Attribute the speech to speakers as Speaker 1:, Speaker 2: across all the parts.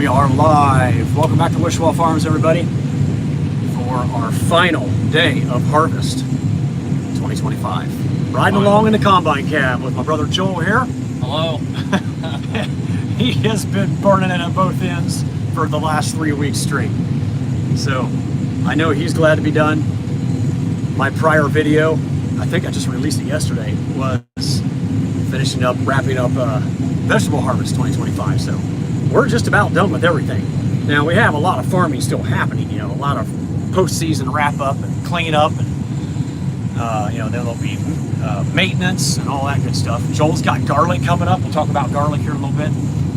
Speaker 1: We are live. Welcome back to Wishwell Farms, everybody, for our final day of harvest 2025. Riding along in the combine cab with my brother Joel here.
Speaker 2: Hello.
Speaker 1: He has been burning it at both ends for the last 3 weeks straight. So I know he's glad to be done. My prior video, I think I just released it yesterday, was finishing up, wrapping up vegetable harvest 2025. So we're just about done with everything. Now we have a lot of farming still happening, you know, a lot of post-season wrap up and clean up, and you know, then there'll be maintenance and all that good stuff. Joel's got garlic coming up. We'll talk about garlic here in a little bit.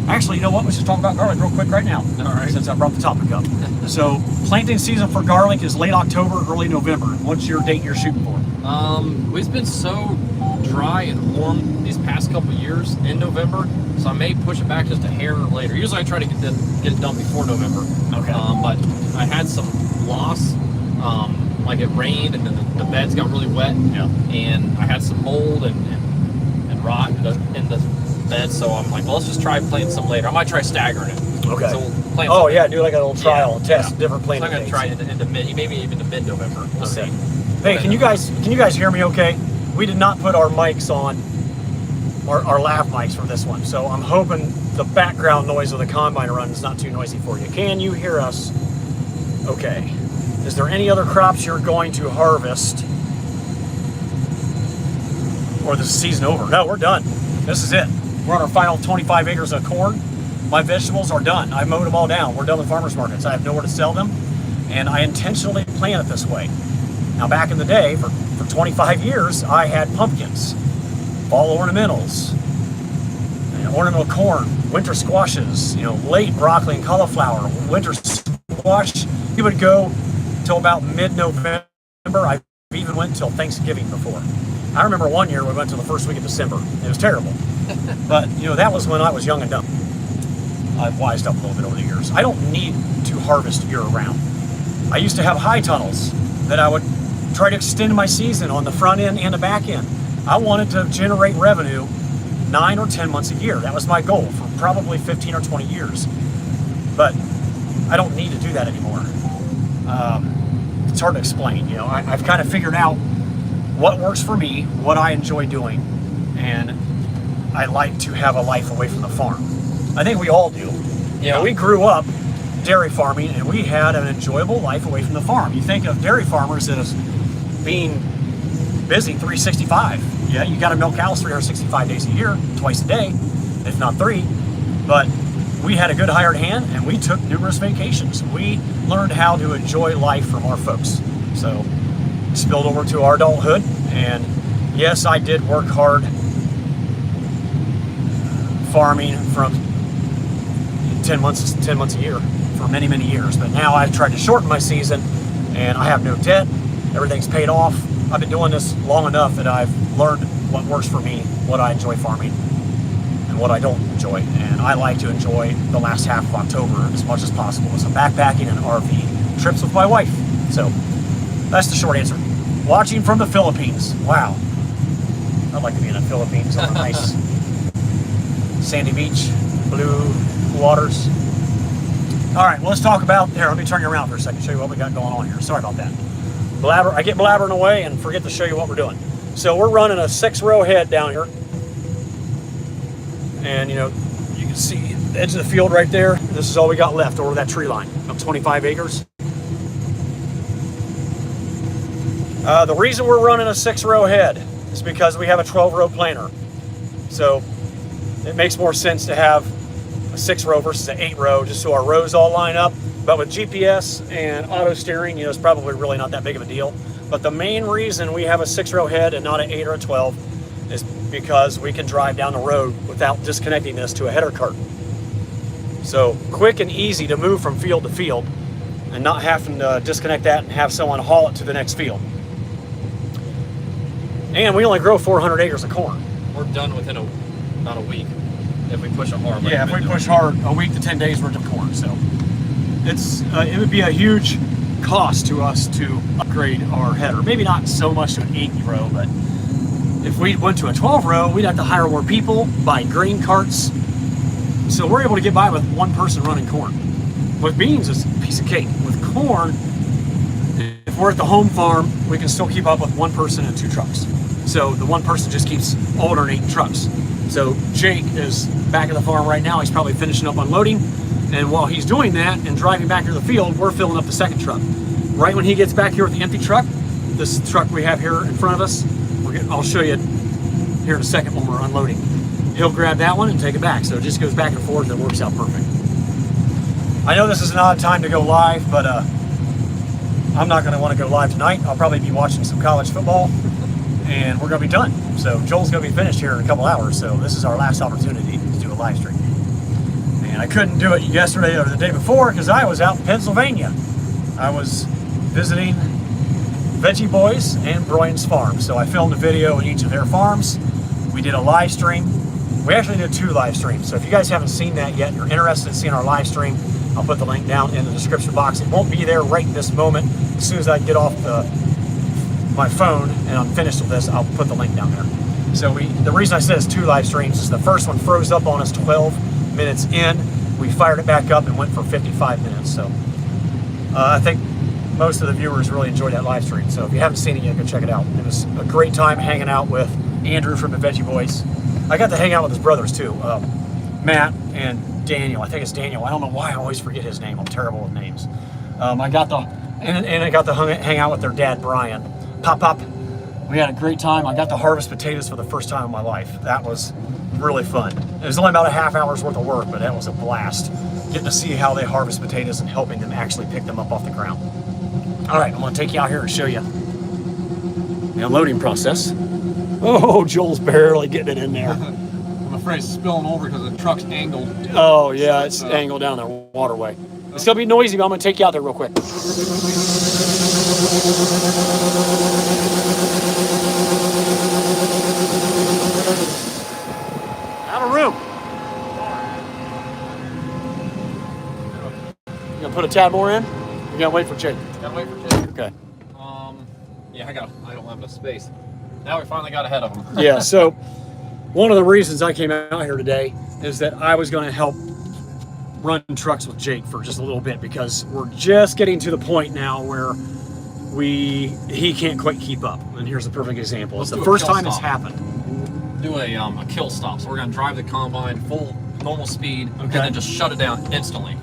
Speaker 1: Actually, you know what? Let's just talk about garlic real quick right now.
Speaker 2: All right. Since
Speaker 1: I brought the topic up. So planting season for garlic is late October, early November. What's your date you're shooting for?
Speaker 2: We've been so dry and warm these past couple of years in November, so I may push it back just a hair later. Usually I try to get it done before November.
Speaker 1: Okay.
Speaker 2: But I had some loss. Like it rained and then the beds got really wet.
Speaker 1: Yeah.
Speaker 2: And I had some mold and rot in the bed, so I'm like, well, let's just try planting some later. I might try staggering it.
Speaker 1: Okay.
Speaker 2: So we'll plant
Speaker 1: Oh yeah, do like a little trial and test different
Speaker 2: So
Speaker 1: planting
Speaker 2: I'm gonna
Speaker 1: dates.
Speaker 2: try it into maybe even to mid-November. We'll see.
Speaker 1: Hey, can you guys hear me okay? We did not put our mics on, our lav mics for this one, so I'm hoping the background noise of the combine run is not too noisy for you. Can you hear us okay? Is there any other crops you're going to harvest? Or is the season over? No, we're done. This is it. We're on our final 25 acres of corn. My vegetables are done. I mowed them all down. We're done with farmers markets. I have nowhere to sell them, and I intentionally plant it this way. Now, back in the day, for 25 years, I had pumpkins, fall ornamentals, ornamental corn, winter squashes, you know, late broccoli and cauliflower, winter squash. We would go till about mid-November. I even went till Thanksgiving before. I remember one year we went till the first week of December. It was terrible. But, you know, that was when I was young and dumb. I've wised up a little bit over the years. I don't need to harvest year-round. I used to have high tunnels that I would try to extend my season on the front end and the back end. I wanted to generate revenue 9 or 10 months a year. That was my goal for probably 15 or 20 years. But I don't need to do that anymore. It's hard to explain, you know. I've kind of figured out what works for me, what I enjoy doing, and I like to have a life away from the farm. I think we all do.
Speaker 2: Yeah.
Speaker 1: You know, we grew up dairy farming, and we had an enjoyable life away from the farm. You think of dairy farmers as being busy 365. Yeah, you got to milk cows 365 days a year, twice a day, if not 3. But we had a good hired hand, and we took numerous vacations. We learned how to enjoy life from our folks. So it spilled over to our adulthood, and yes, I did work hard farming from 10 months a year for many, many years. But now I've tried to shorten my season, and I have no debt. Everything's paid off. I've been doing this long enough that I've learned what works for me, what I enjoy farming, and what I don't enjoy. And I like to enjoy the last half of October as much as possible with some backpacking and RV trips with my wife. So that's the short answer. Watching from the Philippines. Wow. I'd like to be in the Philippines on a nice sandy beach, blue waters. All right, well, let's talk about, here, let me turn you around for a second, show you what we got going on here. Sorry about that. I get blabbering away and forget to show you what we're doing. So we're running a 6-row head down here. And, you know, you can see the edge of the field right there. This is all we got left over that tree line of 25 acres. The reason we're running a 6-row head is because we have a 12-row planter. So it makes more sense to have a 6-row versus an 8-row, just so our rows all line up. But with GPS and auto steering, you know, it's probably really not that big of a deal. But the main reason we have a 6-row head and not an 8 or a 12 is because we can drive down the road without disconnecting this to a header cart. So quick and easy to move from field to field and not having to disconnect that and have someone haul it to the next field. And we only grow 400 acres of corn.
Speaker 2: We're done within about a week if we push it hard.
Speaker 1: Yeah, if we push hard, a week to 10 days worth of corn. So it would be a huge cost to us to upgrade our header. Maybe not so much to an 8-row, but if we went to a 12-row, we'd have to hire more people, buy grain carts, So we're able to get by with one person running corn. With beans, it's a piece of cake. With corn, if we're at the home farm, we can still keep up with one person and 2 trucks. So the one person just keeps alternating trucks. So Jake is back at the farm right now. He's probably finishing up unloading. And while he's doing that and driving back to the field, we're filling up the second truck. Right when he gets back here with the empty truck, this truck we have here in front of us, I'll show you here in a second when we're unloading. He'll grab that one and take it back. So it just goes back and forth and it works out perfect. I know this is an odd time to go live, but I'm not going to want to go live tonight. I'll probably be watching some college football and we're going to be done. So Joel's going to be finished here in a couple hours. So this is our last opportunity to do a live stream. And I couldn't do it yesterday or the day before because I was out in Pennsylvania. I was visiting Veggie Boys and Broyin's farm. So I filmed a video at each of their farms. We did a live stream. We actually did 2 live streams. So if you guys haven't seen that yet, you're interested in seeing our live stream, I'll put the link down in the description box. It won't be there right this moment. As soon as I get off my phone and I'm finished with this, I'll put the link down there. So the reason I said it's 2 live streams is the first one froze up on us 12 minutes in. We fired it back up and went for 55 minutes. So I think most of the viewers really enjoyed that live stream. So if you haven't seen it yet, go check it out. It was a great time hanging out with Andrew from the Veggie Boys. I got to hang out with his brothers too, Matt and Daniel. I think it's Daniel. I don't know why I always forget his name. I'm terrible with names. I got to hang out with their dad, Brian. Pop. We had a great time. I got to harvest potatoes for the first time in my life. That was really fun. It was only about a half hour's worth of work, but that was a blast. Getting to see how they harvest potatoes and helping them actually pick them up off the ground. All right, I'm gonna take you out here and show you the unloading process. Oh, Joel's barely getting it in there.
Speaker 2: I'm afraid it's spilling over because the truck's angled.
Speaker 1: Oh yeah, it's angled down the waterway. It's gonna be noisy, but I'm gonna take you out there real quick. Out of room. You gonna put a tad more in? You gotta wait for Jake.
Speaker 2: Gotta wait for Jake.
Speaker 1: Okay.
Speaker 2: Yeah, I don't have enough space. Now we finally got ahead of him.
Speaker 1: Yeah, so one of the reasons I came out here today is that I was gonna help run trucks with Jake for just a little bit because we're just getting to the point now where he can't quite keep up. And here's a perfect example. It's the first time it's happened.
Speaker 2: Do a kill stop. So we're gonna drive the combine full normal speed and then just shut it down instantly.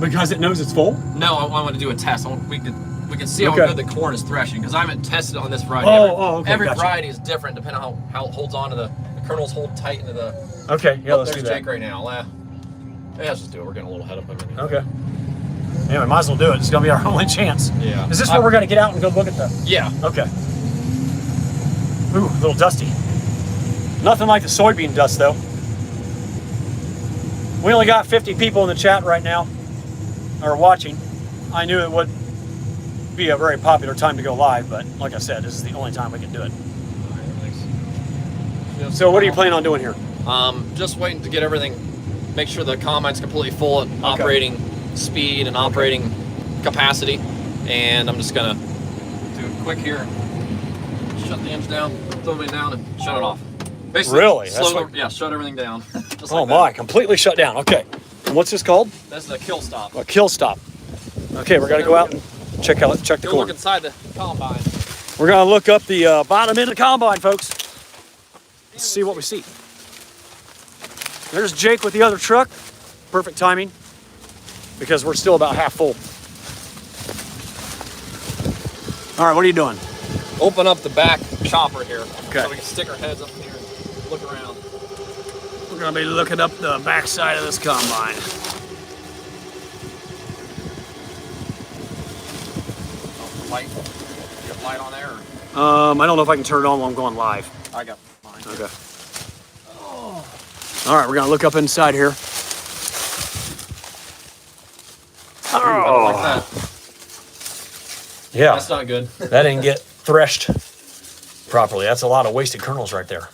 Speaker 1: Because it knows it's full?
Speaker 2: No, I want to do a test. We can see how good the corn is threshing because I haven't tested it on this variety.
Speaker 1: Okay.
Speaker 2: Every variety is different depending on how it holds on to the kernels hold tight into the.
Speaker 1: Okay, yeah, let's do that.
Speaker 2: There's Jake right now. Yeah, let's just do it. We're getting a little ahead of him.
Speaker 1: Okay. Anyway, might as well do it. It's gonna be our only chance.
Speaker 2: Yeah.
Speaker 1: Is this where we're gonna get out and go look at the?
Speaker 2: Yeah.
Speaker 1: Okay. Ooh, a little dusty. Nothing like the soybean dust though. We only got 50 people in the chat right now, or watching. I knew it would be a very popular time to go live, but like I said, this is the only time we can do it. So what are you planning on doing here?
Speaker 2: Just waiting to get everything, make sure the combine's completely full at operating speed and operating capacity, and I'm just gonna do it quick here. Shut the engine down, throw it down, and shut it off. Basically,
Speaker 1: really?
Speaker 2: Shut everything down. Just
Speaker 1: oh my, completely shut down. Okay. And what's this called?
Speaker 2: This is a kill stop.
Speaker 1: A kill stop. Okay, we're gonna go out and check the corn.
Speaker 2: Look inside the combine.
Speaker 1: We're gonna look up the bottom end of the combine, folks. Let's see what we see. There's Jake with the other truck. Perfect timing because we're still about half full. All right, what are you doing?
Speaker 2: Open up the back chopper here,
Speaker 1: okay,
Speaker 2: so we can stick our heads up here and look around.
Speaker 1: We're gonna be looking up the back side of this combine.
Speaker 2: Light. You have light on there?
Speaker 1: Or? I don't know if I can turn it on while I'm going live.
Speaker 2: I got mine.
Speaker 1: Okay. Oh. All right, we're gonna look up inside here.
Speaker 2: Oh, I don't like that.
Speaker 1: Yeah.
Speaker 2: That's not good.
Speaker 1: That didn't get threshed properly. That's a lot of wasted kernels right there.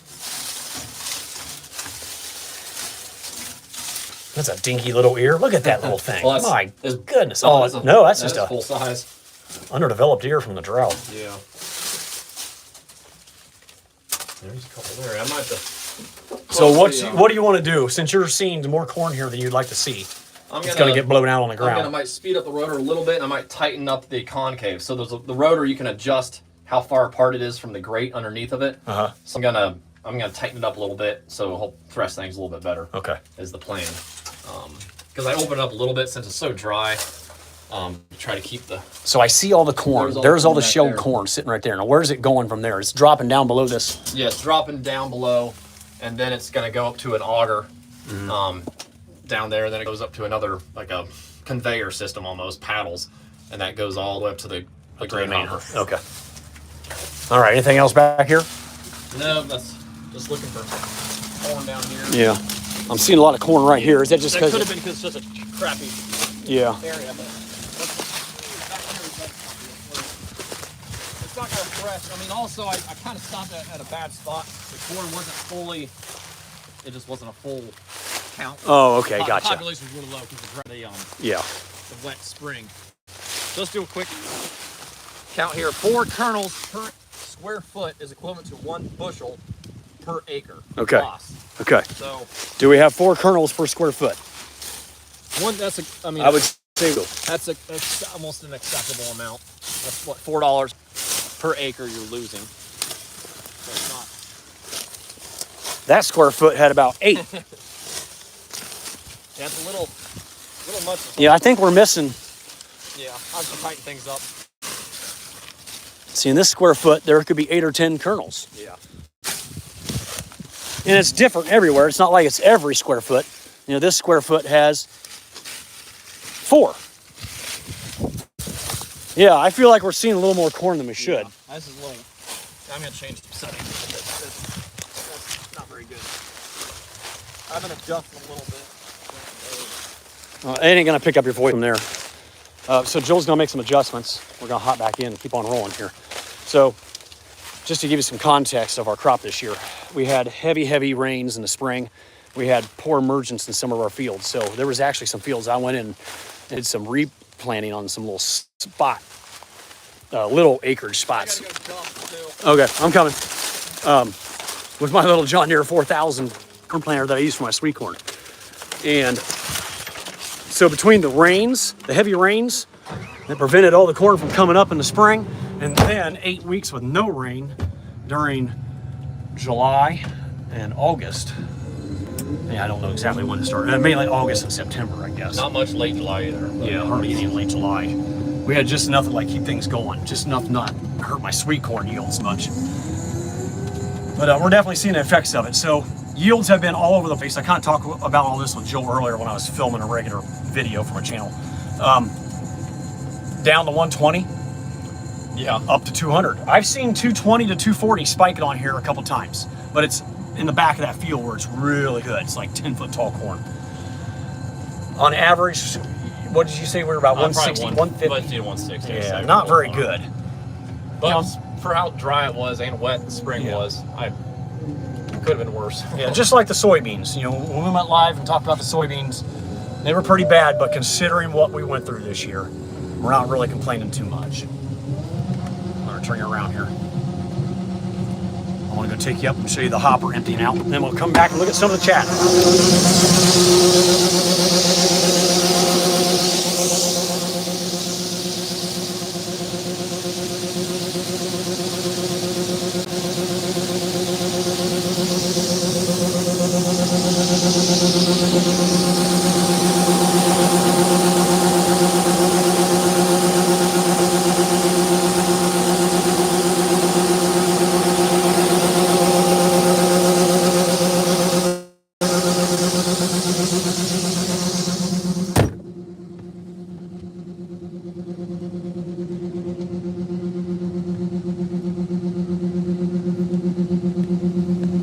Speaker 1: That's a dinky little ear. Look at that little thing. Well, my goodness. Oh, no, that's just a
Speaker 2: full size.
Speaker 1: Underdeveloped ear from the drought.
Speaker 2: Yeah. There's a couple there. I might have to
Speaker 1: So what do you want to do? Since you're seeing more corn here than you'd like to see, it's going to get blown out on the ground.
Speaker 2: I might speed up the rotor a little bit, and I might tighten up the concave. So there's the rotor, you can adjust how far apart it is from the grate underneath of it. So I'm gonna tighten it up a little bit, so it'll thresh things a little bit better.
Speaker 1: Okay.
Speaker 2: Is the plan. Because I open it up a little bit since it's so dry. Try to keep the.
Speaker 1: So I see all the corn. There's all the shelled corn sitting right there. Now where's it going from there? It's dropping down below this.
Speaker 2: Yeah, it's dropping down below, and then it's gonna go up to an auger, down there. And then it goes up to another, like a conveyor system almost, paddles, and that goes all the way up to the grain hopper.
Speaker 1: Okay. All right. Anything else back here?
Speaker 2: No, that's just looking for corn down here.
Speaker 1: Yeah. I'm seeing a lot of corn right here. Is that just because?
Speaker 2: That could have been because it's such a crappy area, but it's not going to thresh. I mean, also, I kind of stopped at a bad spot. The corn wasn't fully, it just wasn't a full count.
Speaker 1: Oh, okay, gotcha.
Speaker 2: The population was really low because of the wet spring. So let's do a quick count here. 4 kernels per square foot is equivalent to 1 bushel per acre.
Speaker 1: Okay.
Speaker 2: Loss.
Speaker 1: Okay.
Speaker 2: So
Speaker 1: do we have 4 kernels per square foot?
Speaker 2: I would say that's almost an acceptable amount. That's what, $4 per acre you're losing. So it's not.
Speaker 1: That square foot had about 8.
Speaker 2: Yeah, it's a little much.
Speaker 1: Yeah, I think we're missing.
Speaker 2: Yeah, I'll have to tighten things up.
Speaker 1: See, in this square foot, there could be 8 or 10 kernels.
Speaker 2: Yeah.
Speaker 1: And it's different everywhere. It's not like it's every square foot. You know, this square foot has 4. Yeah, I feel like we're seeing a little more corn than we should.
Speaker 2: Yeah, this is a little. I'm going to change the settings. That's not very good. I'm going to adjust a little bit.
Speaker 1: It ain't going to pick up your voice from there. So Joel's going to make some adjustments. We're going to hop back in and keep on rolling here. So just to give you some context of our crop this year, we had heavy rains in the spring. We had poor emergence in some of our fields. So there was actually some fields I went in and did some replanting on some little little acreage spots.
Speaker 2: I gotta go dump too.
Speaker 1: Okay, I'm coming. With my little John Deere 4000 corn planter that I use for my sweet corn. And so between the rains, the heavy rains that prevented all the corn from coming up in the spring, and then 8 weeks with no rain during July and August. Yeah, I don't know exactly when it started. Mainly August and September, I guess.
Speaker 2: Not much late July either.
Speaker 1: Yeah, hardly any late July. We had just enough to like keep things going, just enough to not hurt my sweet corn yields much. But we're definitely seeing the effects of it. So yields have been all over the place. I kind of talked about all this with Joe earlier when I was filming a regular video for my channel. Down to 120. Yeah, up to 200. I've seen 220 to 240 spiking on here a couple times, but it's in the back of that field where it's really good. It's like 10-foot tall corn. On average, what did you say? We were about 160, 150?
Speaker 2: 150 to 160.
Speaker 1: Yeah, not very good.
Speaker 2: But for how dry it was and wet the spring was, it could have been worse.
Speaker 1: Yeah, just like the soybeans. You know, when we went live and talked about the soybeans, they were pretty bad, but considering what we went through this year, we're not really complaining too much. I'm gonna turn you around here. I want to go take you up and show you the hopper emptying out. Then we'll come back and look at some of the chat.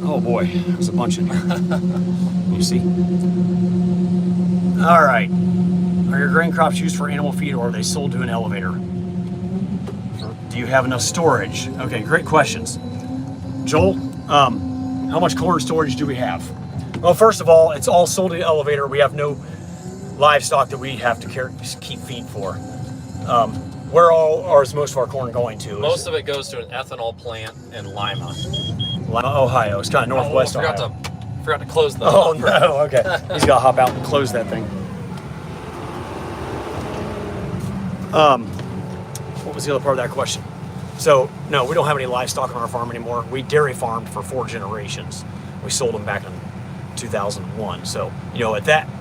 Speaker 1: Oh boy, there's a bunch in here. You see? All right. Are your grain crops used for animal feed or are they sold to an elevator? Do you have enough storage? Okay, great questions. Joel, how much corn storage do we have? Well, first of all, it's all sold to the elevator. We have no livestock that we have to keep feed for. Where is most of our corn going to?
Speaker 2: Most of it goes to an ethanol plant in Lima.
Speaker 1: Ohio. It's kind of northwest Ohio.
Speaker 2: Forgot to close the.
Speaker 1: Oh no! Okay, he's got to hop out and close that thing. What was the other part of that question? So no, we don't have any livestock on our farm anymore. We dairy farmed for 4 generations. We sold them back in 2001. So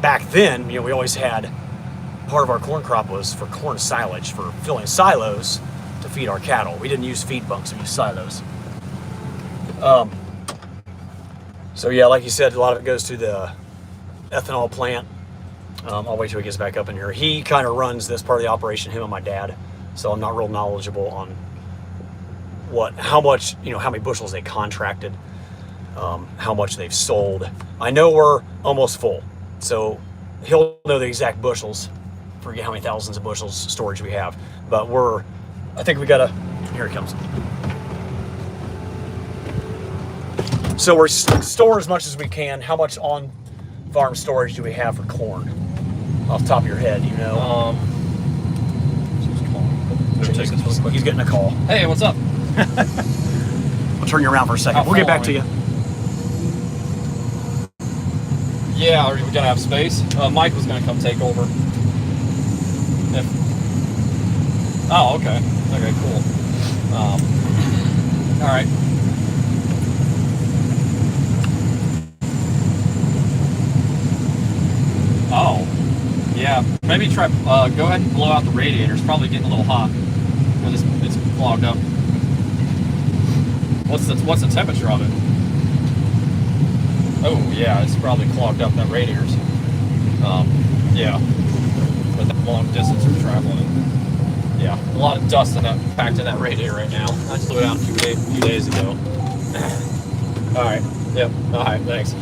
Speaker 1: back then, we always had part of our corn crop was for corn silage, for filling silos to feed our cattle. We didn't use feed bunks; we used silos. So yeah, like you said, a lot of it goes to the ethanol plant. I'll wait till he gets back up in here. He kind of runs this part of the operation, him and my dad. So I'm not real knowledgeable on how many bushels they contracted, how much they've sold. I know we're almost full. So he'll know the exact bushels, forget how many thousands of bushels storage we have. But I think we gotta, here it comes. So we're store as much as we can. How much on farm storage do we have for corn? Off the top of your head, He's getting a call.
Speaker 2: Hey, what's up?
Speaker 1: I'll turn you around for a second. We'll get back to you.
Speaker 2: Yeah, are we gonna have space? Mike was gonna come take over. Oh, okay. Okay, cool. All right. Oh, yeah. Maybe try. Go ahead and blow out the radiator. It's probably getting a little hot because it's clogged up. What's the temperature of it? Oh yeah, it's probably clogged up. That radiator's. Yeah. With that long distance we're traveling. Yeah, a lot of dust packed in that radiator right now. I just blew it out a few days ago. All right. Yep. All right. Thanks.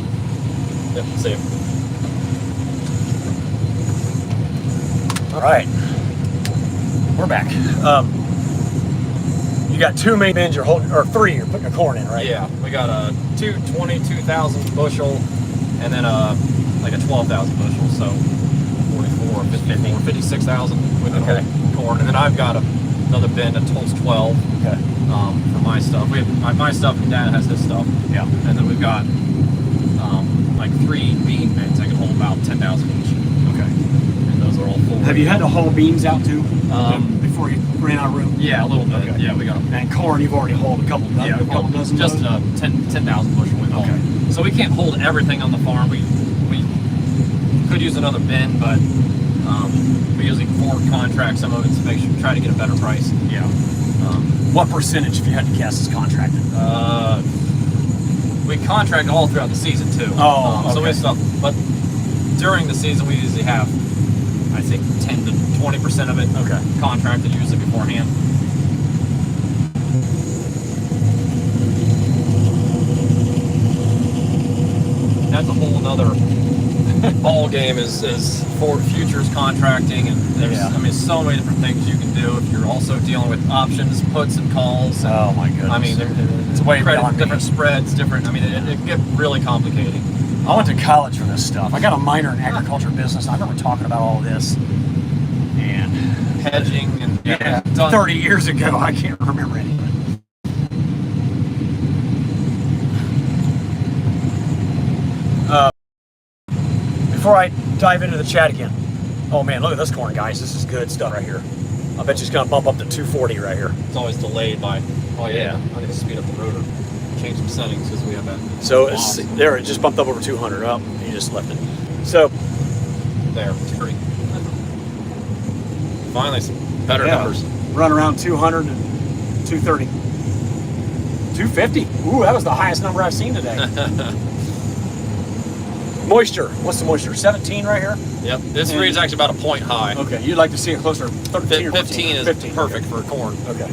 Speaker 2: Yep. See you.
Speaker 1: All right, we're back. You got 2 main bins you're holding, or 3 you're putting your corn in, right?
Speaker 2: Yeah, we got a 22,000 bushel, and then like a 12,000 bushel, so 44, 54, 56,000 with the whole corn, and then I've got another bin that holds 12.
Speaker 1: Okay.
Speaker 2: For my stuff, we have my stuff, and Dad has his stuff.
Speaker 1: Yeah.
Speaker 2: And then we've got like 3 bean bins that can hold about 10,000 each.
Speaker 1: Okay.
Speaker 2: Those are all full.
Speaker 1: Have you had to haul beans out too before you ran out of room?
Speaker 2: Yeah, a little bit.
Speaker 1: Okay.
Speaker 2: Yeah, we got them.
Speaker 1: And corn, you've already hauled a couple dozen.
Speaker 2: Just 10,000 bushel we hauled.
Speaker 1: Okay.
Speaker 2: So we can't hold everything on the farm. We could use another bin, but we usually forward contract some of it to try to get a better price.
Speaker 1: Yeah. What percentage, if you had to guess, is contracted?
Speaker 2: We contract all throughout the season too.
Speaker 1: Oh,
Speaker 2: So we have stuff, but during the season we usually have, I think, 10 to 20% of it contracted usually beforehand. That's a whole nother ball game is for futures contracting, and there's so many different things you can do if you're also dealing with options, puts and calls. And,
Speaker 1: oh my goodness.
Speaker 2: I mean,
Speaker 1: it's way beyond
Speaker 2: different spreads, different. I mean, it can get really complicated.
Speaker 1: I went to college for this stuff. I got a minor in agriculture business. I remember talking about all of this and
Speaker 2: hedging and
Speaker 1: 30 years ago. I can't remember anything. Before I dive into the chat again, oh man, look at this corn, guys. This is good stuff right here. I bet you it's gonna bump up to 240 right here.
Speaker 2: It's always delayed by. Oh yeah, I need to speed up the rotor, change some settings because we have that.
Speaker 1: So it's there. It just bumped up over 200. Up, you just left it. So
Speaker 2: there, 230. Finally, some better numbers.
Speaker 1: Run around 200 and 230. 250. Ooh, that was the highest number I've seen today. Moisture. What's the moisture? 17 right here?
Speaker 2: Yep. This read's actually about a point high.
Speaker 1: Okay. You'd like to see it closer to 13 or
Speaker 2: 15 is 15. Perfect for corn.
Speaker 1: Okay.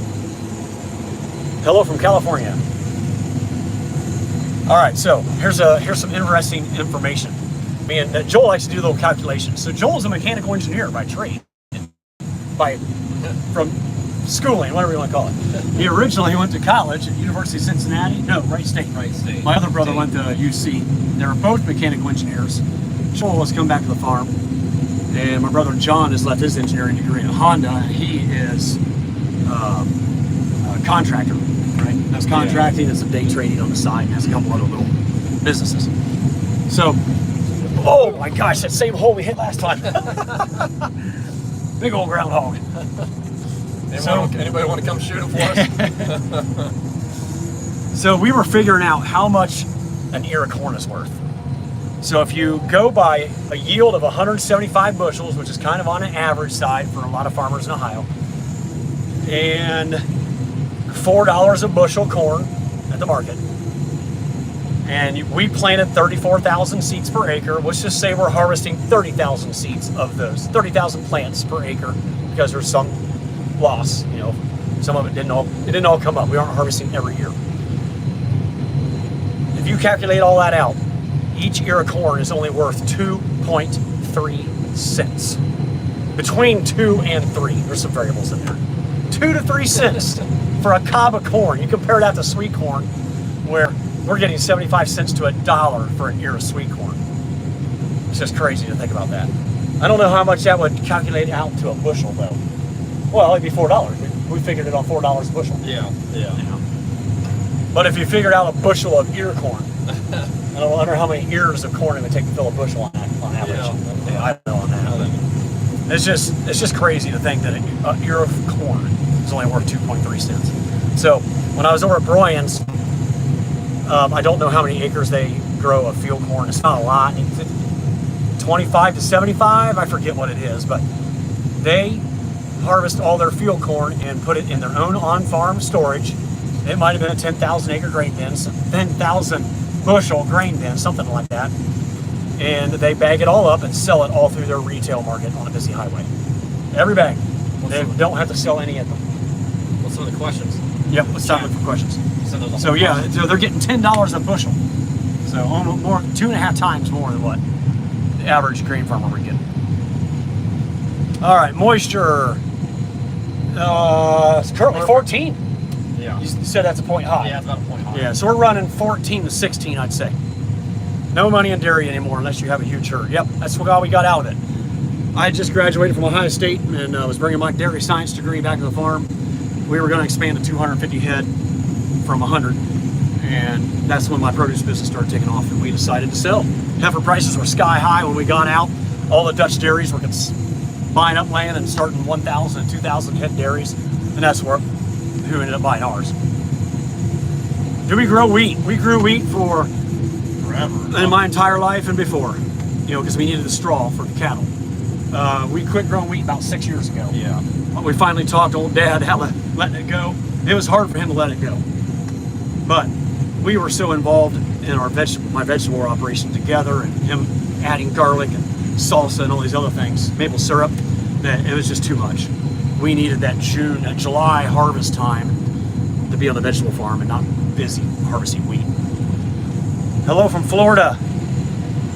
Speaker 1: Hello from California. All right. So here's some interesting information. Me and Joel likes to do little calculations. So Joel's a mechanical engineer by trade, from schooling, whatever you want to call it. He originally went to college at University of Cincinnati. No, Wright State.
Speaker 2: Wright State.
Speaker 1: My other brother went to UC. They were both mechanical engineers. Joel has come back to the farm, and my brother John has left his engineering degree at Honda, and he is a contractor. right? Does contracting and some day trading on the side, and has a couple other little businesses. So, oh my gosh, that same hole we hit last time. Big old groundhog.
Speaker 2: Anybody want to come shoot it for us?
Speaker 1: So we were figuring out how much an ear of corn is worth. So if you go by a yield of 175 bushels, which is kind of on an average side for a lot of farmers in Ohio, and $4 a bushel corn at the market, and we planted 34,000 seeds per acre. Let's just say we're harvesting 30,000 seeds of those, 30,000 plants per acre, because there's some loss. You know, some of it didn't all come up. We aren't harvesting every year. If you calculate all that out, each ear of corn is only worth 2.3 cents. Between 2 and 3, there's some variables in there. 2 to 3 cents for a cob of corn. You compare that to sweet corn, where we're getting 75 cents to $1 for an ear of sweet corn. It's just crazy to think about that. I don't know how much that would calculate out to a bushel, though. Well, it'd be $4. We figured it on $4 a bushel.
Speaker 2: Yeah.
Speaker 1: But if you figured out a bushel of ear corn, I don't wonder how many ears of corn it would take to fill a bushel on average. Yeah, I don't know on that. It's just crazy to think that an ear of corn is only worth 2.3 cents. So when I was over at Broyans, I don't know how many acres they grow of field corn. It's not a lot. It's 25 to 75. I forget what it is, but they harvest all their field corn and put it in their own on-farm storage. It might have been a 10,000 acre grain bin, 10,000 bushel grain bin, something like that. And they bag it all up and sell it all through their retail market on a busy highway. Every bag. They don't have to sell any of them.
Speaker 2: What's some of the questions?
Speaker 1: Yep, let's start with questions. So yeah, so they're getting $10 a bushel. So almost more, 2.5 times more than what the average grain farmer would get. All right, moisture. It's currently 14.
Speaker 2: Yeah.
Speaker 1: You said that's a point high.
Speaker 2: Yeah, it's about a point high.
Speaker 1: Yeah, so we're running 14 to 16, I'd say. No money in dairy anymore unless you have a huge herd. Yep, that's all we got out of it. I just graduated from Ohio State and was bringing my dairy science degree back to the farm. We were going to expand to 250 head from 100, and that's when my produce business started taking off, and we decided to sell. Heifer prices were sky high when we got out. All the Dutch dairies were buying up land and starting 1,000 and 2,000 head dairies, and that's who ended up buying ours. Do we grow wheat? We grew wheat for forever. In my entire life and before, you know, because we needed the straw for the cattle. We quit growing wheat about 6 years ago.
Speaker 2: Yeah.
Speaker 1: We finally talked old Dad how to letting it go. It was hard for him to let it go, but we were so involved in my vegetable operation together, and him adding garlic and salsa and all these other things, maple syrup, that it was just too much. We needed that July harvest time to be on the vegetable farm and not busy harvesting wheat. Hello from Florida.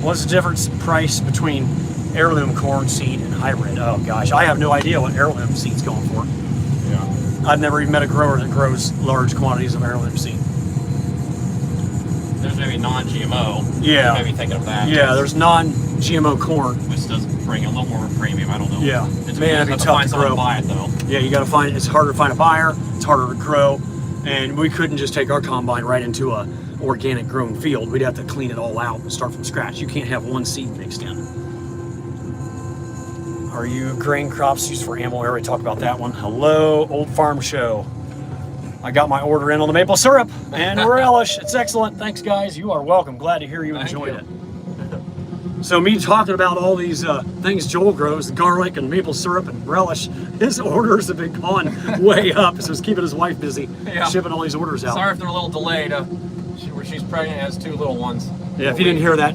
Speaker 1: What's the difference price between heirloom corn seed and hybrid? Oh gosh, I have no idea what heirloom seed's going for.
Speaker 2: Yeah.
Speaker 1: I've never even met a grower that grows large quantities of heirloom seed.
Speaker 2: There's maybe non-GMO.
Speaker 1: Yeah.
Speaker 2: Maybe thinking of that.
Speaker 1: Yeah, there's non-GMO corn.
Speaker 2: Which does bring a little more of a premium. I don't know.
Speaker 1: Yeah.
Speaker 2: It's
Speaker 1: Man, it'd be tough to grow.
Speaker 2: Buy it though.
Speaker 1: Yeah, you got to find it. It's harder to find a buyer. It's harder to grow, and we couldn't just take our combine right into a organic grown field. We'd have to clean it all out and start from scratch. You can't have one seed mixed in. Are you grain crops used for animal? We already talked about that one. Hello, Old Farm Show. I got my order in on the maple syrup and relish. It's excellent. Thanks, guys. You are welcome. Glad to hear you enjoyed it. So me talking about all these things Joel grows, garlic and maple syrup and relish, his orders have been gone way up. So it's keeping his wife busy shipping all these orders out.
Speaker 2: Sorry if they're a little delayed. She's pregnant and has 2 little ones.
Speaker 1: Yeah, if you didn't hear that,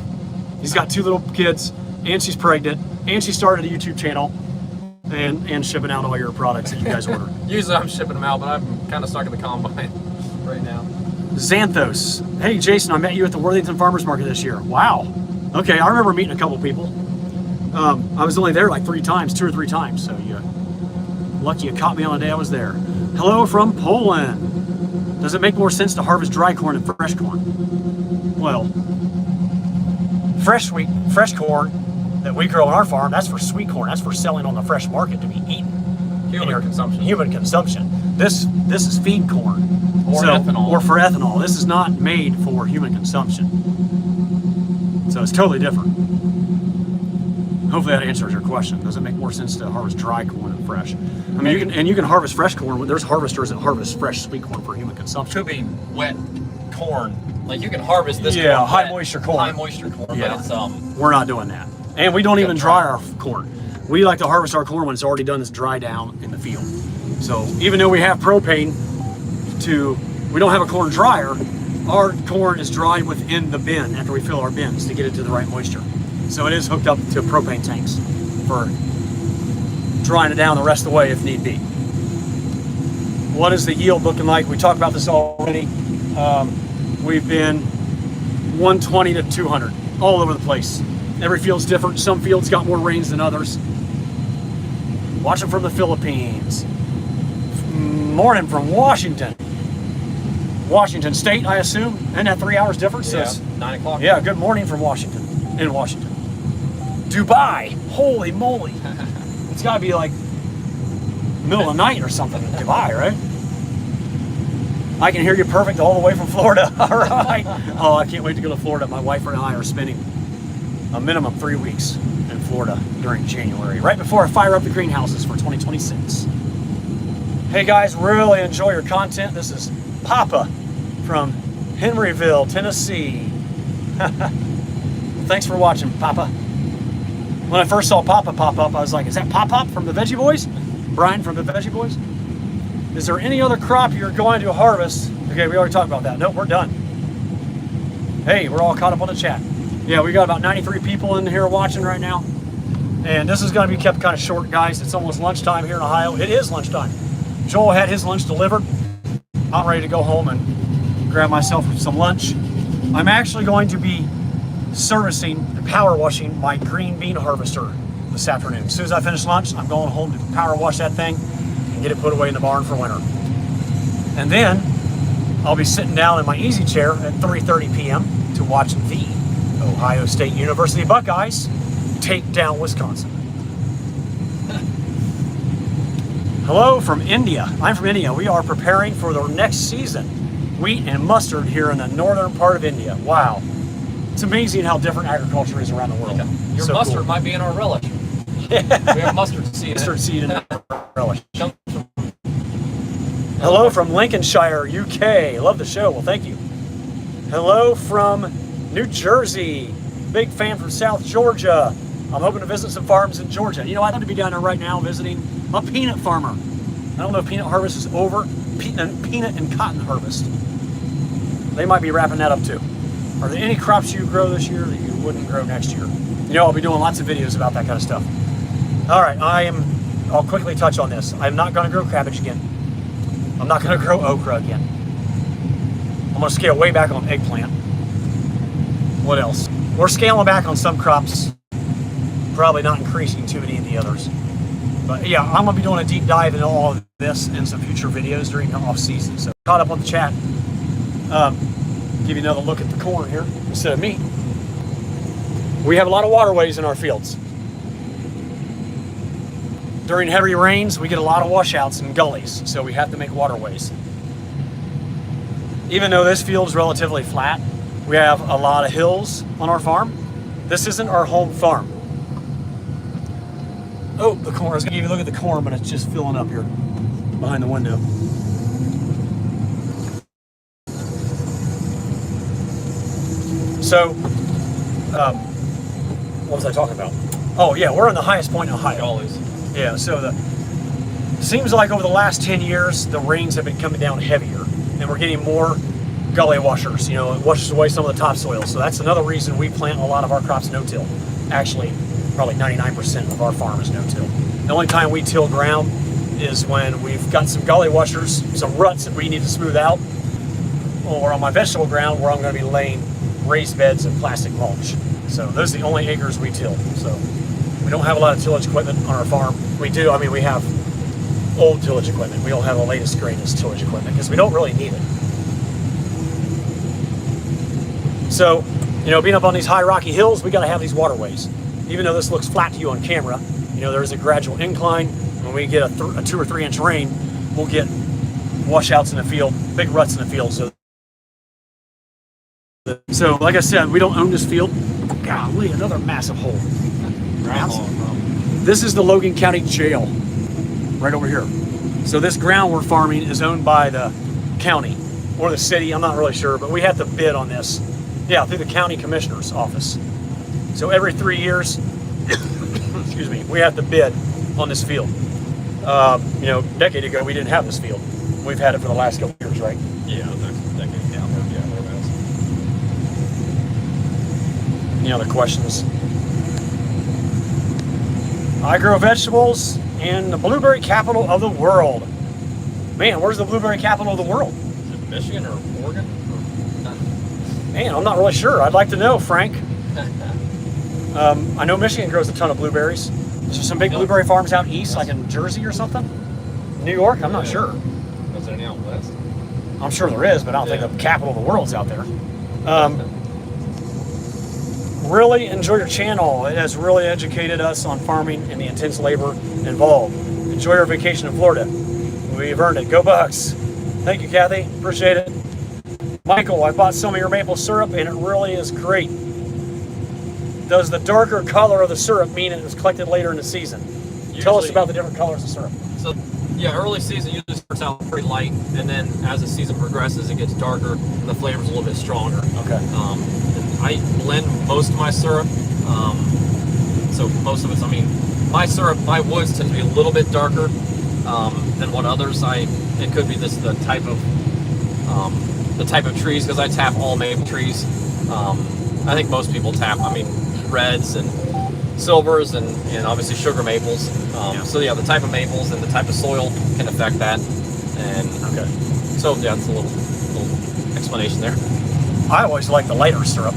Speaker 1: he's got 2 little kids, and she's pregnant, and she started a YouTube channel, and shipping out all your products that you guys order.
Speaker 2: Usually I'm shipping them out, but I'm kind of stuck in the combine right now.
Speaker 1: Xanthos. Hey, Jason, I met you at the Worthington Farmers Market this year. Wow. Okay, I remember meeting a couple people. I was only there like 3 times, 2 or 3 times, so you're lucky you caught me on the day I was there. Hello from Poland. Does it make more sense to harvest dry corn than fresh corn? Well, fresh corn that we grow on our farm, that's for sweet corn. That's for selling on the fresh market to be eaten.
Speaker 2: Human consumption.
Speaker 1: Human consumption. This is feed corn.
Speaker 2: Or ethanol.
Speaker 1: Or for ethanol. This is not made for human consumption. So it's totally different. Hopefully that answers your question. Does it make more sense to harvest dry corn than fresh? I mean, you can harvest fresh corn. There's harvesters that harvest fresh sweet corn for human consumption.
Speaker 2: Could be wet corn. Like you can harvest this
Speaker 1: Yeah,
Speaker 2: corn.
Speaker 1: high moisture corn.
Speaker 2: High moisture corn,
Speaker 1: Yeah.
Speaker 2: but it's
Speaker 1: We're not doing that. And we don't even dry our corn. We like to harvest our corn when it's already done this dry down in the field. So even though we have propane we don't have a corn dryer, our corn is dried within the bin after we fill our bins to get it to the right moisture. So it is hooked up to propane tanks for drying it down the rest of the way if need be. What is the yield looking like? We talked about this already. We've been 120 to 200 all over the place. Every field's different. Some fields got more rains than others. Watching from the Philippines. Morning from Washington. Washington State, I assume. Isn't that 3 hours difference?
Speaker 2: yeah, 9 o'clock.
Speaker 1: Yeah, good morning from Washington. In Washington. Dubai. Holy moly. It's got to be like middle of the night or something in Dubai, right? I can hear you perfect all the way from Florida. All right. Oh, I can't wait to go to Florida. My wife and I are spending a minimum 3 weeks in Florida during January, right before I fire up the greenhouses for 2026. Hey guys, really enjoy your content. This is Papa from Henryville, Tennessee. Thanks for watching, Papa. When I first saw Papa pop up, I was like, is that Pop-Up from the Veggie Boys? Brian from the Veggie Boys? Is there any other crop you're going to harvest? Okay, we already talked about that. Nope, we're done. Hey, we're all caught up on the chat. Yeah, we got about 93 people in here watching right now. And this is going to be kept kind of short, guys. It's almost lunchtime here in Ohio. It is lunchtime. Joel had his lunch delivered. I'm ready to go home and grab myself some lunch. I'm actually going to be servicing and power washing my green bean harvester this afternoon. As soon as I finish lunch, I'm going home to power wash that thing and get it put away in the barn for winter. And then I'll be sitting down in my easy chair at 3:30 p.m. to watch the Ohio State University Buckeyes take down Wisconsin. Hello from India. I'm from India. We are preparing for the next season. Wheat and mustard here in the northern part of India. Wow. It's amazing how different agriculture is around the world.
Speaker 2: Yeah. Your
Speaker 1: So
Speaker 2: mustard
Speaker 1: cool.
Speaker 2: might be in our relish. We have mustard seed.
Speaker 1: Mustard seed in relish.
Speaker 2: Comes
Speaker 1: Hello from Lincolnshire, UK. Love the show. Well, thank you. Hello from New Jersey. Big fan from South Georgia. I'm hoping to visit some farms in Georgia. You know, I'd love to be down there right now visiting a peanut farmer. I don't know if peanut harvest is over. Peanut and cotton harvest. They might be wrapping that up too. Are there any crops you grow this year that you wouldn't grow next year? You know, I'll be doing lots of videos about that kind of stuff. All right, I'll quickly touch on this. I'm not going to grow cabbage again. I'm not going to grow okra again. I'm going to scale way back on eggplant. What else? We're scaling back on some crops. Probably not increasing too many of the others. But yeah, I'm going to be doing a deep dive into all of this in some future videos during the off season. So caught up on the chat. Give you another look at the corn here instead of me. We have a lot of waterways in our fields. During heavy rains, we get a lot of washouts and gullies, so we have to make waterways. Even though this field is relatively flat, we have a lot of hills on our farm. This isn't our home farm. Oh, the corn. I was going to give you a look at the corn, but it's just filling up here behind the window. So, what was I talking about? Oh, yeah, we're on the highest point in Ohio.
Speaker 2: Always.
Speaker 1: Yeah, so seems like over the last 10 years, the rains have been coming down heavier, and we're getting more gully washers. You know, it washes away some of the topsoil. So that's another reason we plant a lot of our crops no-till. Actually, probably 99% of our farm is no-till. The only time we till ground is when we've got some gully washers, some ruts that we need to smooth out, or on my vegetable ground where I'm going to be laying raised beds of plastic mulch. So those are the only acres we till. So we don't have a lot of tillage equipment on our farm. We do, I mean, we have old tillage equipment. We don't have the latest, greatest tillage equipment because we don't really need it. So, you know, being up on these high rocky hills, we got to have these waterways. Even though this looks flat to you on camera, you know, there's a gradual incline. When we get a 2 or 3 inch rain, we'll get washouts in the field, big ruts in the field. So like I said, we don't own this field. Golly, another massive hole. This is the Logan County Jail, right over here. So this ground we're farming is owned by the county or the city, I'm not really sure, but we have to bid on this. Yeah, through the county commissioner's office. So every 3 years, excuse me, we have to bid on this field. You know, a decade ago, we didn't have this field. We've had it for the last couple years, right?
Speaker 2: Yeah, next decade. Yeah, thereabouts.
Speaker 1: Any other questions? I grow vegetables in the blueberry capital of the world. Man, where's the blueberry capital of the world?
Speaker 2: Is it Michigan or Oregon?
Speaker 1: Man, I'm not really sure. I'd like to know, Frank. I know Michigan grows a ton of blueberries. Is there some big blueberry farms out east, like in Jersey or something? New York? I'm not sure.
Speaker 2: Is there any out west?
Speaker 1: I'm sure there is, but I don't think the capital of the world's out there. Really enjoy your channel. It has really educated us on farming and the intense labor involved. Enjoy your vacation in Florida. We've earned it. Go Bucks. Thank you, Kathy. Appreciate it. Michael, I bought some of your maple syrup and it really is great. Does the darker color of the syrup mean it was collected later in the season? Tell us about the different colors of syrup.
Speaker 2: So, yeah, early season usually starts out pretty light, and then as the season progresses, it gets darker and the flavor's a little bit stronger.
Speaker 1: Okay.
Speaker 2: I blend most of my syrup, so most of it's, I mean, my syrup, my woods tend to be a little bit darker than what others. It could be the type of trees, because I tap all maple trees. I think most people tap, I mean, reds and silvers and obviously sugar maples. So yeah, the type of maples and the type of soil can affect that. And so yeah, it's a little explanation there.
Speaker 1: I always like the lighter syrup.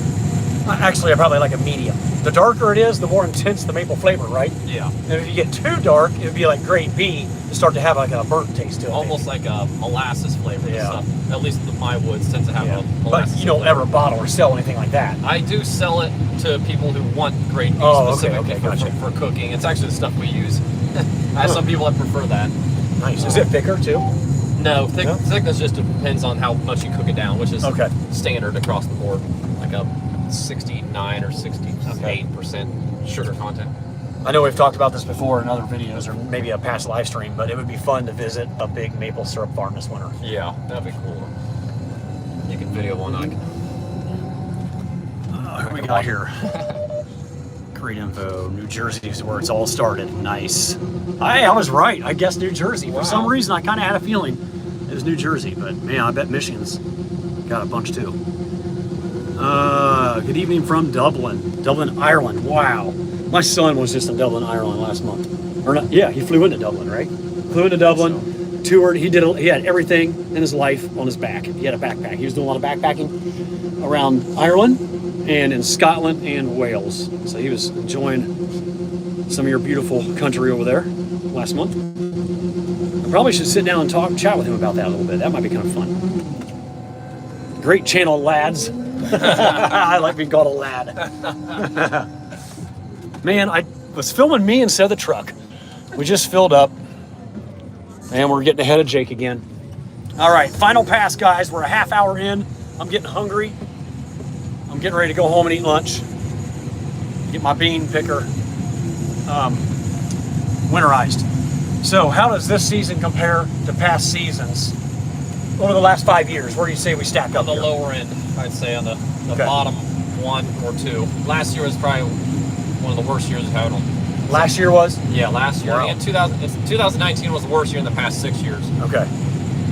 Speaker 1: Actually, I probably like a medium. The darker it is, the more intense the maple flavor, right?
Speaker 2: Yeah.
Speaker 1: And if you get too dark, it would be like grade B to start to have like a burnt taste to it.
Speaker 2: Almost like a molasses flavor.
Speaker 1: Yeah.
Speaker 2: Stuff. At least my woods tend to have a molasses.
Speaker 1: But you don't ever bottle or sell anything like that.
Speaker 2: I do sell it to people who want grade B specifically for cooking. It's actually the stuff we use. I have some people that prefer that.
Speaker 1: Nice. Is it thicker too?
Speaker 2: No, thickness just depends on how much you cook it down, which is standard across the board, like a 69 or 68% sugar content.
Speaker 1: I know we've talked about this before in other videos or maybe a past live stream, but it would be fun to visit a big maple syrup farm this winter.
Speaker 2: Yeah, that'd be cool. You can video one.
Speaker 1: What do we got here? Great info. New Jersey is where it's all started. Nice. Hey, I was right. I guessed New Jersey. For some reason, I kind of had a feeling it was New Jersey, but man, I bet Michigan's got a bunch too. Good evening from Dublin, Ireland. Wow. My son was just in Dublin, Ireland last month. Or not? Yeah, he flew into Dublin, right? Flew into Dublin, toured. He had everything in his life on his back. He had a backpack. He was doing a lot of backpacking around Ireland and in Scotland and Wales. So he was enjoying some of your beautiful country over there last month. I probably should sit down and chat with him about that a little bit. That might be kind of fun. Great channel, lads. I like being called a lad. Man, I was filming me instead of the truck. We just filled up and we're getting ahead of Jake again. All right, final pass, guys. We're a half hour in. I'm getting hungry. I'm getting ready to go home and eat lunch. Get my bean picker winterized. So how does this season compare to past seasons? Over the last 5 years, where do you say we stack up?
Speaker 2: On the lower end, I'd say on the bottom 1 or 2. Last year was probably one of the worst years I've had on.
Speaker 1: Last year was?
Speaker 2: Yeah, last year.
Speaker 1: Wow.
Speaker 2: And 2019 was the worst year in the past 6 years.
Speaker 1: Okay.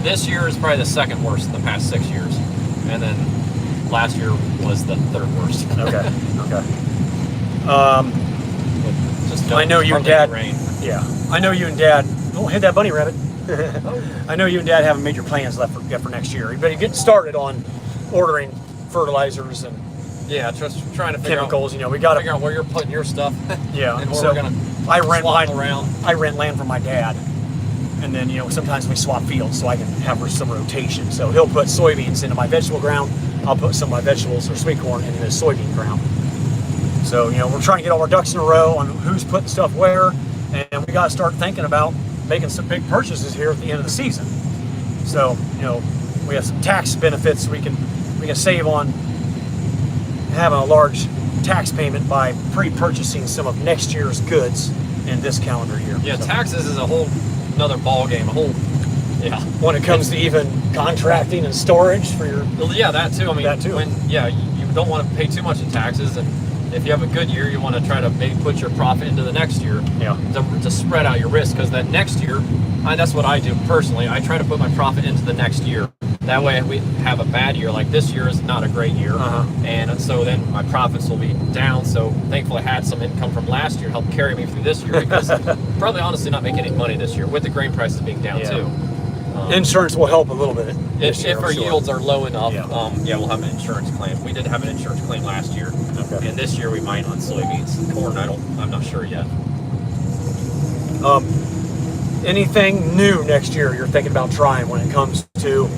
Speaker 2: This year is probably the second worst in the past 6 years. And then last year was the third worst.
Speaker 1: Okay.
Speaker 2: Just
Speaker 1: I know you and Dad.
Speaker 2: Rain.
Speaker 1: Yeah. I know you and Dad. Don't hit that bunny rabbit. I know you and Dad haven't made your plans left for next year, but you're getting started on ordering fertilizers and
Speaker 2: trying to figure
Speaker 1: chemicals. You know, we got to
Speaker 2: figure out where you're putting your stuff.
Speaker 1: Yeah,
Speaker 2: and where
Speaker 1: so
Speaker 2: we're gonna swap around.
Speaker 1: I rent land from my dad, and then sometimes we swap fields so I can have some rotation. So he'll put soybeans into my vegetable ground. I'll put some of my vegetables or sweet corn into his soybean ground. So we're trying to get all our ducks in a row on who's putting stuff where, and we got to start thinking about making some big purchases here at the end of the season. So, you know, we have some tax benefits we can save on having a large tax payment by pre-purchasing some of next year's goods in this calendar year.
Speaker 2: Yeah,
Speaker 1: so,
Speaker 2: taxes is a whole another ball game.
Speaker 1: When it comes to even contracting and storage for your.
Speaker 2: Yeah, that too. I mean,
Speaker 1: that too.
Speaker 2: You don't want to pay too much in taxes, and if you have a good year, you want to try to maybe put your profit into the next year.
Speaker 1: Yeah.
Speaker 2: To spread out your risk, because that next year, that's what I do personally. I try to put my profit into the next year. That way, if we have a bad year, like this year is not a great year, and so then my profits will be down. So thankfully, I had some income from last year to help carry me through this year, because probably honestly not making any money this year with the grain prices being down too.
Speaker 1: Insurance will help a little bit.
Speaker 2: If our yields are low enough,
Speaker 1: yeah.
Speaker 2: We'll have an insurance claim. We did have an insurance claim last year, and this year we might on soybeans. Corn, I'm not sure yet.
Speaker 1: Anything new next year you're thinking about trying when it comes to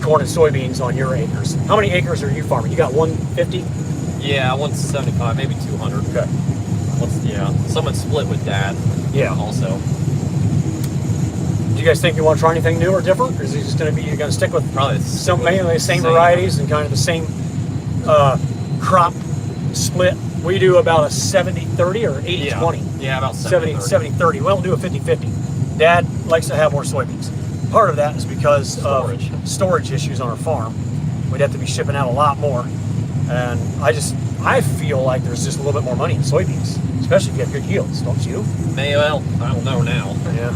Speaker 1: corn and soybeans on your acres? How many acres are you farming? You got 150?
Speaker 2: Yeah, 175, maybe 200.
Speaker 1: Okay.
Speaker 2: Someone split with Dad.
Speaker 1: Yeah.
Speaker 2: Also.
Speaker 1: Do you guys think you want to try anything new or different? Or is it just going to be, you're going to stick with
Speaker 2: probably
Speaker 1: mainly the same varieties and kind of the same crop split? We do about a 70-30 or 80-20.
Speaker 2: Yeah, about 70-30.
Speaker 1: We don't do a 50-50. Dad likes to have more soybeans. Part of that is because of storage issues on our farm. We'd have to be shipping out a lot more. And I feel like there's just a little bit more money in soybeans, especially if you have good yields, don't you?
Speaker 2: Well, I don't know now.
Speaker 1: Yeah.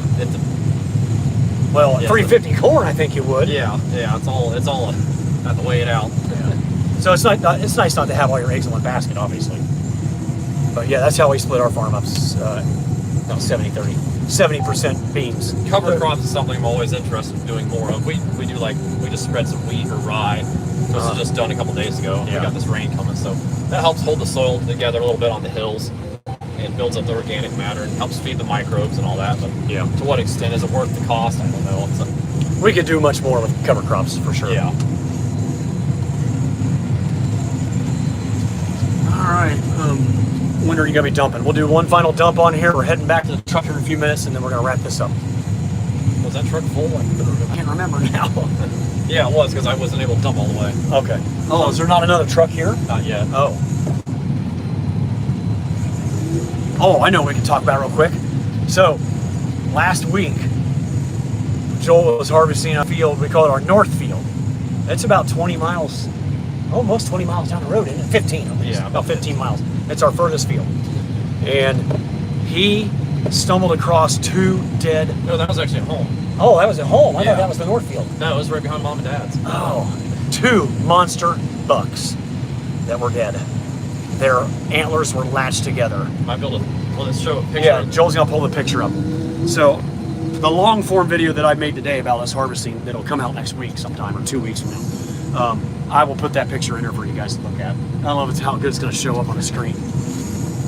Speaker 1: Well, at 350 corn, I think you would.
Speaker 2: Yeah. It's all have to weigh it out.
Speaker 1: Yeah. So it's nice not to have all your eggs in one basket, obviously. But yeah, that's how we split our farm up. About 70-30. 70% beans.
Speaker 2: Cover crops is something I'm always interested in doing more of. We just spread some wheat or rye. This was just done a couple days ago. We got this rain coming, so that helps hold the soil together a little bit on the hills. And builds up the organic matter and helps feed the microbes and all that. But to what extent is it worth the cost? I don't know.
Speaker 1: We could do much more with cover crops for sure.
Speaker 2: Yeah.
Speaker 1: All right. When are you gonna be dumping? We'll do one final dump on here. We're heading back to the truck here in a few minutes, and then we're gonna wrap this up.
Speaker 2: Was that truck full?
Speaker 1: I can't remember now.
Speaker 2: Yeah, it was, because I wasn't able to dump all the way.
Speaker 1: Okay. Oh, is there not another truck here?
Speaker 2: Not yet.
Speaker 1: Oh, I know we can talk about it real quick. So, last week, Joel was harvesting a field, we call it our north field. It's about 20 miles, almost 20 miles down the road, isn't it? 15 at least.
Speaker 2: Yeah.
Speaker 1: About 15 miles. It's our furthest field. And he stumbled across 2 dead.
Speaker 2: No, that was actually at home.
Speaker 1: Oh, that was at home. I thought that was the north field.
Speaker 2: No, it was right behind Mom and Dad's.
Speaker 1: Oh, 2 monster bucks that were dead. Their antlers were latched together.
Speaker 2: Might be able to show a picture.
Speaker 1: Yeah, Joel's gonna pull the picture up. So, the long form video that I made today about us harvesting, that'll come out next week sometime, or 2 weeks from now. I will put that picture in there for you guys to look at. I don't know if it's how good it's gonna show up on the screen.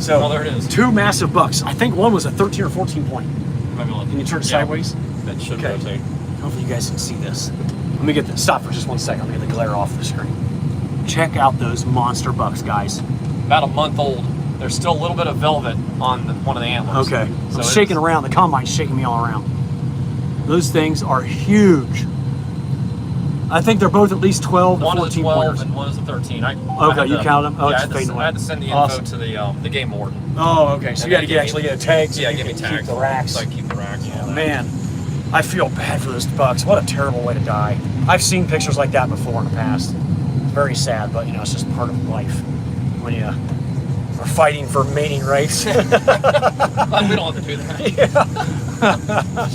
Speaker 1: So,
Speaker 2: there it is.
Speaker 1: 2 massive bucks. I think one was a 13 or 14 point. Can you turn it sideways?
Speaker 2: That should rotate.
Speaker 1: Hopefully you guys can see this. Let me get the stop for just 1 second. Let me get the glare off the screen. Check out those monster bucks, guys.
Speaker 2: About a month old. There's still a little bit of velvet on one of the antlers.
Speaker 1: Okay. So I'm shaking around. The combine's shaking me all around. Those things are huge. I think they're both at least 12 to 14
Speaker 2: One is 12
Speaker 1: pointers.
Speaker 2: and one is a 13.
Speaker 1: Okay, you counted them? Oh,
Speaker 2: yeah,
Speaker 1: it's fading away.
Speaker 2: I had to send the info to the game warden.
Speaker 1: Oh, okay. So you got to actually get a tag. So
Speaker 2: yeah,
Speaker 1: you
Speaker 2: give me
Speaker 1: can
Speaker 2: tags.
Speaker 1: keep the racks.
Speaker 2: So I keep the racks.
Speaker 1: Yeah, man, I feel bad for those bucks. What a terrible way to die. I've seen pictures like that before in the past. It's very sad, but it's just part of life when you are fighting for mating rights.
Speaker 2: We don't have to do that.
Speaker 1: Yeah.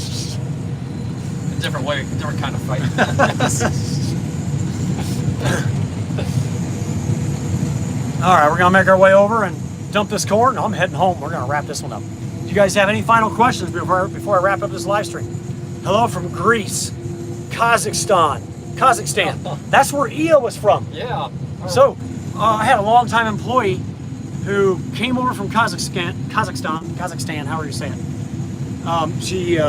Speaker 2: A different way, different kind of fight.
Speaker 1: All right, we're gonna make our way over and dump this corn. I'm heading home. We're gonna wrap this one up. Do you guys have any final questions before I wrap up this live stream? Hello from Greece, Kazakhstan. That's where Ia was from.
Speaker 2: Yeah.
Speaker 1: So I had a longtime employee who came over from Kazakhstan, however you say it. She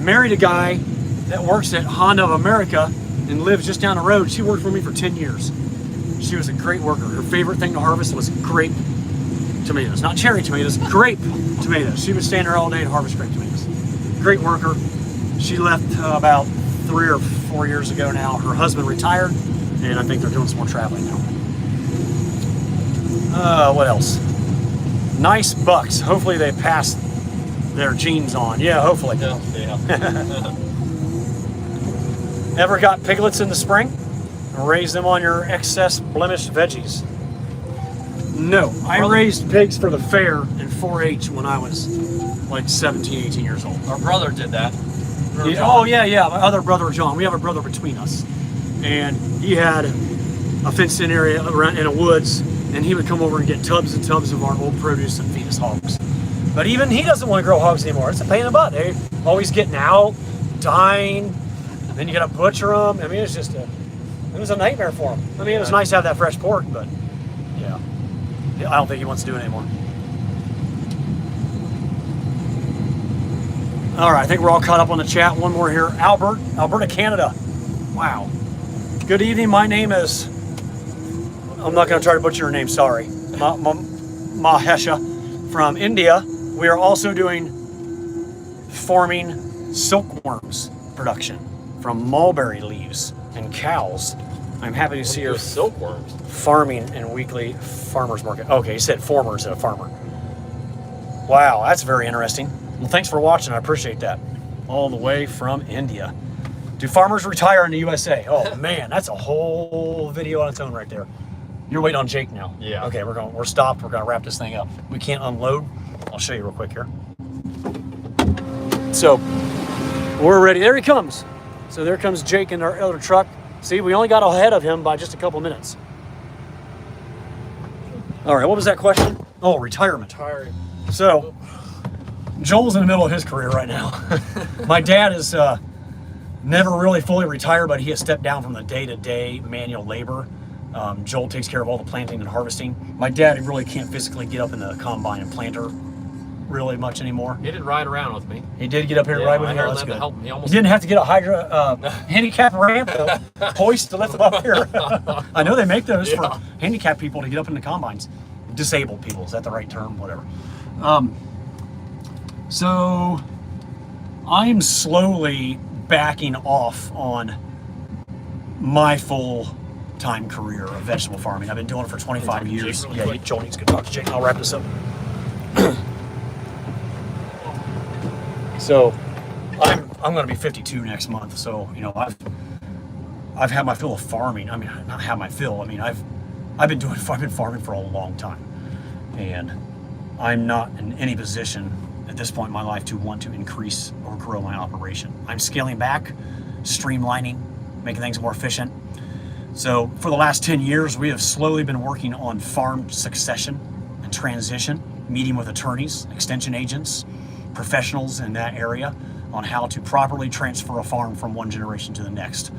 Speaker 1: married a guy that works at Honda of America and lives just down the road. She worked for me for 10 years. She was a great worker. Her favorite thing to harvest was grape tomatoes. Not cherry tomatoes, grape tomatoes. She would stand there all day and harvest grape tomatoes. Great worker. She left about 3 or 4 years ago now. Her husband retired, and I think they're doing some more traveling now. What else? Nice bucks. Hopefully they pass their genes on. Yeah, hopefully.
Speaker 2: Yeah.
Speaker 1: Ever got piglets in the spring? Raise them on your excess blemished veggies? No. I raised pigs for the fair in 4-H when I was like 17, 18 years old.
Speaker 2: Our brother did that.
Speaker 1: Oh, yeah. My other brother, John. We have a brother between us. And he had a fenced-in area around in the woods, and he would come over and get tubs and tubs of our old produce and feed us hogs. But even he doesn't want to grow hogs anymore. It's a pain in the butt. They're always getting out, dying, then you got to butcher them. I mean, it's just it was a nightmare for him. I mean, it was nice to have that fresh pork, but yeah, I don't think he wants to do it anymore. All right, I think we're all caught up on the chat. One more here. Alberta, Canada. Wow. Good evening. My name is, I'm not going to try to butcher your name, sorry. Mahesha from India. We are also doing forming silkworms production from mulberry leaves and cows. I'm happy to see your
Speaker 2: silkworms
Speaker 1: farming and weekly farmers market. Okay, he said former instead of farmer. Wow, that's very interesting. Well, thanks for watching. I appreciate that. All the way from India. Do farmers retire in the USA? Oh man, that's a whole video on its own right there. You're waiting on Jake now.
Speaker 2: Yeah.
Speaker 1: Okay, we're stopped. We're gonna wrap this thing up. We can't unload. I'll show you real quick here. So we're ready. There he comes. So there comes Jake in our other truck. See, we only got ahead of him by just a couple minutes. All right, what was that question? Oh, retirement. So Joel's in the middle of his career right now. My dad is never really fully retired, but he has stepped down from the day-to-day manual labor. Joel takes care of all the planting and harvesting. My dad really can't physically get up in the combine and planter really much anymore.
Speaker 2: He did ride around with me.
Speaker 1: He did get up here and ride with me. That's good.
Speaker 2: Help. He
Speaker 1: didn't have to get a handicap ramp hoist to lift him up here. I know they make those for handicapped people to get up in the combines. Disabled people, is that the right term? Whatever. So I'm slowly backing off on my full-time career of vegetable farming. I've been doing it for 25 years. Yeah, Joel needs to go talk to Jake, and I'll wrap this up. So I'm going to be 52 next month. So I've had my fill of farming. I mean, not had my fill. I mean, I've been farming for a long time, and I'm not in any position at this point in my life to want to increase or grow my operation. I'm scaling back, streamlining, making things more efficient. So for the last 10 years, we have slowly been working on farm succession and transition, meeting with attorneys, extension agents, professionals in that area on how to properly transfer a farm from one generation to the next.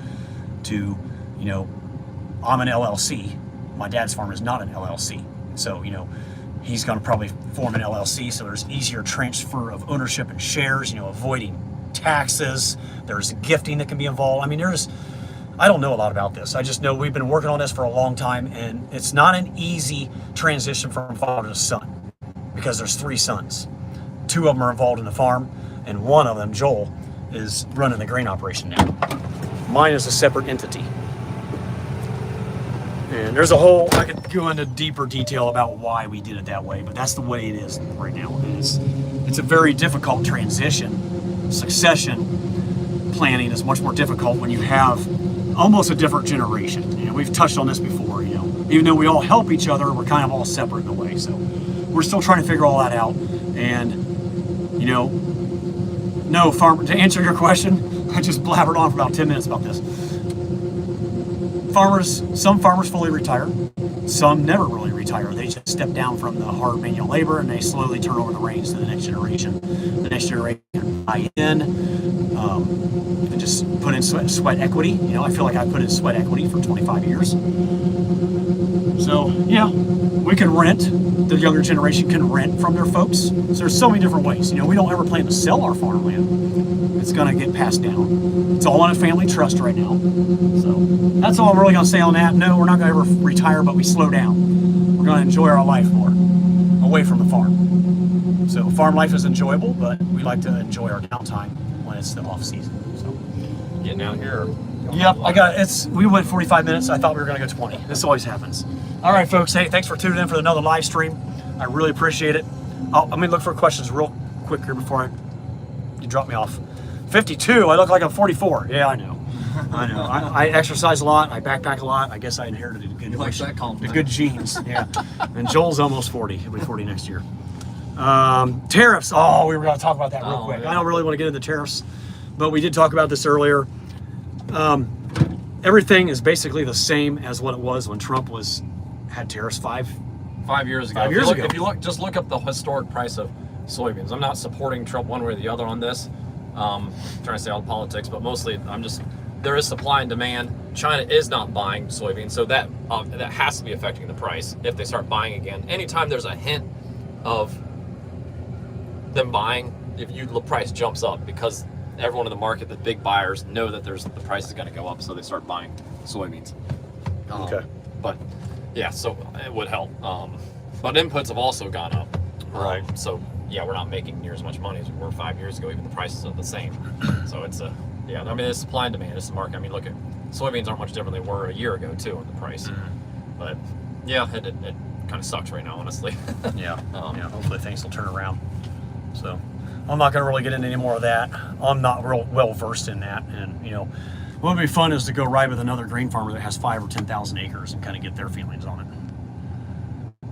Speaker 1: I'm an LLC. My dad's farm is not an LLC. So, he's going to probably form an LLC, so there's easier transfer of ownership and shares, avoiding taxes. There's gifting that can be involved. I mean, I don't know a lot about this. I just know we've been working on this for a long time, and it's not an easy transition from father to son because there's 3 sons. 2 of them are involved in the farm, and one of them, Joel, is running the grain operation now. Mine is a separate entity. And there's I could go into deeper detail about why we did it that way, but that's the way it is right now. It's a very difficult transition. Succession planning is much more difficult when you have almost a different generation. We've touched on this before, even though we all help each other, we're kind of all separate in a way. So we're still trying to figure all that out. And, no, farmer, to answer your question, I just blabbered on for about 10 minutes about this. Some farmers fully retire, some never really retire. They just step down from the hard manual labor and they slowly turn over the reins to the next generation. The next generation buy in and just put in sweat equity. I feel like I put in sweat equity for 25 years. So yeah, we can rent. The younger generation can rent from their folks. So there's so many different ways. We don't ever plan to sell our farmland. It's gonna get passed down. It's all on a family trust right now. So that's all I'm really gonna say on that. No, we're not gonna ever retire, but we slow down. We're gonna enjoy our life more away from the farm. So farm life is enjoyable, but we like to enjoy our downtime when it's the off season. So
Speaker 2: getting out here.
Speaker 1: Yep, we went 45 minutes. I thought we were going to go 20. This always happens. All right, folks. Hey, thanks for tuning in for another live stream. I really appreciate it. Let me look for questions real quick here before you drop me off. 52. I look like I'm 44. Yeah, I know. I know. I exercise a lot. I backpack a lot. I guess I inherited the good genes. Yeah. And Joel's almost 40. He'll be 40 next year. Tariffs. Oh, we were going to talk about that real quick. Yeah. I don't really want to get into tariffs, but we did talk about this earlier. Everything is basically the same as what it was when Trump had tariffs 5
Speaker 2: years ago. If you look, just look up the historic price of soybeans. I'm not supporting Trump one way or the other on this. Trying to say all the politics, but mostly there is supply and demand. China is not buying soybeans, so that has to be affecting the price if they start buying again. Anytime there's a hint of them buying, the price jumps up because everyone in the market, the big buyers, know that the price is going to go up, so they start buying soybeans.
Speaker 1: Okay.
Speaker 2: But yeah, so it would help. But inputs have also gone up.
Speaker 1: Right.
Speaker 2: So yeah, we're not making near as much money as we were 5 years ago. Even the prices are the same. So it's yeah. I mean, it's supply and demand. It's the market. I mean, look at soybeans aren't much different than they were a year ago too in the price. But yeah, it kind of sucks right now, honestly.
Speaker 1: Yeah. Hopefully things will turn around. So I'm not going to really get into any more of that. I'm not real well versed in that, and what would be fun is to go ride with another grain farmer that has 5,000 or 10,000 acres and kind of get their feelings on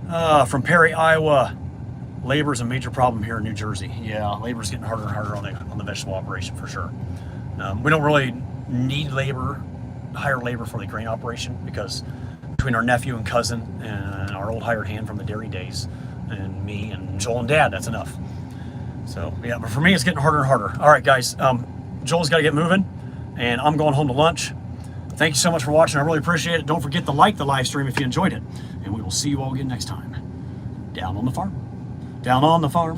Speaker 1: it. From Perry, Iowa. Labor is a major problem here in New Jersey. Yeah, labor is getting harder and harder on the vegetable operation for sure. We don't really need hire labor for the grain operation because between our nephew and cousin and our old hired hand from the dairy days and me and Joel and Dad, that's enough. So yeah, but for me it's getting harder and harder. All right, guys, Joel's got to get moving, and I'm going home to lunch. Thank you so much for watching. I really appreciate it. Don't forget to like the live stream if you enjoyed it, and we will see you all again next time. Down on the farm. Down on the farm.